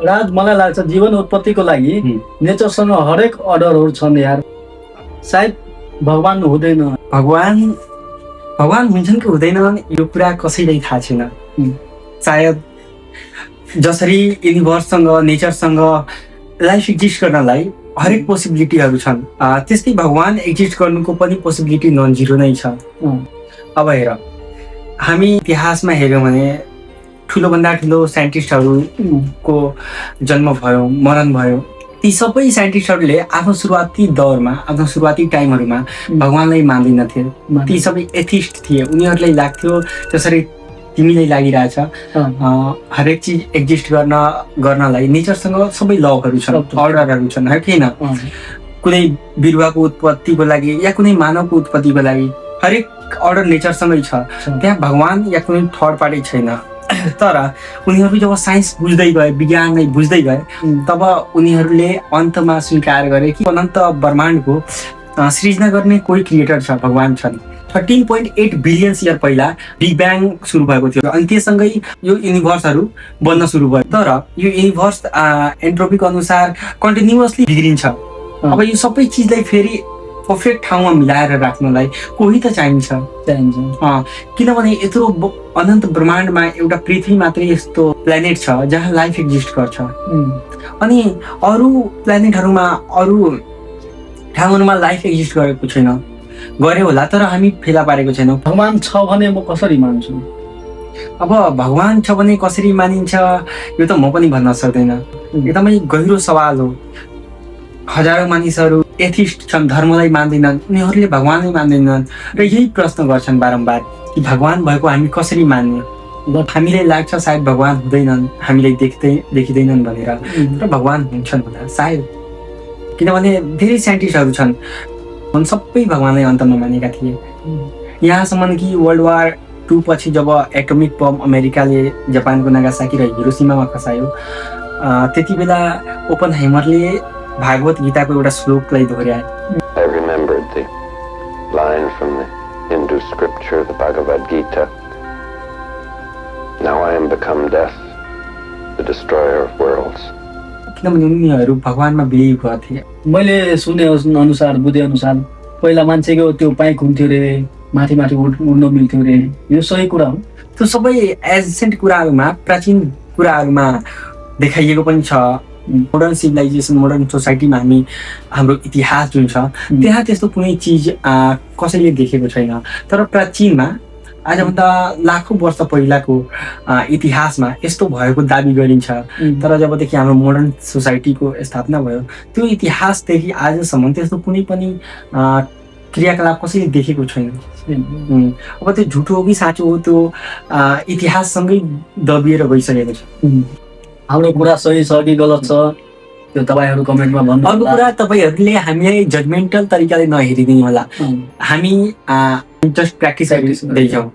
राज मलाई लाग्छ जीवन उत्पत्तिको लागि नेचरसँग हरेक अर्डरहरू छन् यार। सायद भगवान हुँदैन। भगवान हुन्छन् कि हुँदैनन् यो कुरा कसैलाई थाहा छैन। सायद जसरी युनिभर्ससँग नेचरसँग लाइफ एक्जिस्ट गर्नलाई हरेक पोसिबिलिटीहरू छन्, त्यस्तै भगवान एक्जिस्ट गर्नुको पनि पोसिबिलिटी नन जिरो नै छ। अब हेर, हामी इतिहासमा हेऱ्यौँ भने ठुलोभन्दा ठुलो साइन्टिस्टहरूको जन्म भयो, मरण भयो। ती सबै साइन्टिस्टहरूले आफ्नो सुरुवाती दौरमा, आफ्नो सुरुवाती टाइमहरूमा भगवानलाई मान्दैनथे। ती सबै एथिस्ट थिए। उनीहरूलाई लाग्थ्यो जसरी तिमीलाई लागिरहेछ हरेक चिज एक्जिस्ट गर्नलाई नेचरसँग सबै लहरू छन्, अर्डरहरू छन्, है किन? कुनै बिरुवाको उत्पत्तिको लागि या कुनै मानवको उत्पत्तिको लागि हरेक अर्डर नेचरसँगै छ। त्यहाँ भगवान या कुनै थर्ड पार्टी छैन। तर उनीहरू जब साइन्स बुझ्दै गए, विज्ञानलाई बुझ्दै गए, तब उनीहरूले अन्तमा स्वीकार गरे कि अनन्त ब्रह्माण्डको सृजना गर्ने कोही क्रिएटर छ, भगवान छन्। 13.8 बिलियन इयर पहिला बिग ब्याङ सुरु भएको थियो अनि त्यससँगै यो युनिभर्सहरू बन्न सुरु भयो। तर यो युनिभर्स एन्ट्रोपीको अनुसार कन्टिन्युअसली बिग्रिन्छ। अब यो सबै चिजलाई फेरि पर्फेक्ट ठाउँमा मिलाएर राख्नलाई कोही त चाहिन्छ। किनभने यत्रो अनन्त ब्रह्माण्डमा एउटा पृथ्वी मात्रै यस्तो प्लेनेट छ जहाँ लाइफ एक्जिस्ट गर्छ। अनि अरू प्लेनेटहरूमा, अरू ठाउँहरूमा लाइफ एक्जिस्ट गरेको छैन। गरे होला तर हामी फेला पारेको छैनौँ। भगवान छ भने म कसरी मान्छु? अब भगवान छ भने कसरी मानिन्छ यो त म पनि भन्न सक्दैन। एकदमै गहिरो सवाल हो। हजारौँ मानिसहरू एथिस्ट छन्, धर्मलाई मान्दैनन्, उनीहरूले भगवानलाई मान्दैनन् र यही प्रश्न गर्छन् बारम्बार कि भगवान भएको हामी कसरी मान्ने? हामीलाई लाग्छ सायद भगवान हुँदैनन्, हामीलाई देखिँदैनन् भनेर, तर भगवान हुन्छन् भनेर सायद। किनभने धेरै साइन्टिस्टहरू छन् सबै भगवानलाई अन्तमा मानेका थिए। यहाँसम्म कि वर्ल्ड वार 2 पछि जब एटोमिक बम अमेरिकाले जापानको नागासाकी र हिरोसिमामा खसायो, त्यति बेला ओपनहाइमरले भागवत गीताको एउटा श्लोकलाई दोहोऱ्याए। I remembered the line from the Hindu scripture, the Bhagavad Gita. Now I am become death, the destroyer of worlds. किनभने उनीहरू भगवानमा बिलिभ गर्थे। मैले सुने अनुसार, बुझे अनुसार पहिला मान्छेको त्यो पाइक हुन्थ्यो रे, माथि माथि उड्न मिल्थ्यो रे, यो सही कुरा हो? त्यो सबै एन्सेन्ट कुराहरूमा, प्राचीन कुराहरूमा देखाइएको पनि छ। मोडर्न सिभिलाइजेसन, मोडर्न सोसाइटीमा हाम्रो इतिहास जुन छ त्यहाँ त्यस्तो कुनै चिज कसैले देखेको छैन। तर प्राचीनमा, आजभन्दा लाखौँ वर्ष पहिलाको इतिहासमा यस्तो भएको दाबी गरिन्छ। तर जबदेखि हाम्रो मोडर्न सोसाइटीको स्थापना भयो, त्यो इतिहासदेखि आजसम्म त्यस्तो कुनै पनि क्रियाकलाप कसैले देखेको छैन। अब त्यो झुटो हो कि साँचो हो, त्यो इतिहाससँगै दबिएर गइसकेको छ। हाम्रो कुरा सही छ कि गलत छ त्यो तपाईहरु कमेन्टमा भन्नु। अर्को कुरा, तपाईहरुले हामीलाई जजमेन्टल तरिकाले नहेरिदिनु होला। हामी जस्ट प्र्याक्टिस गर्दैछौँ।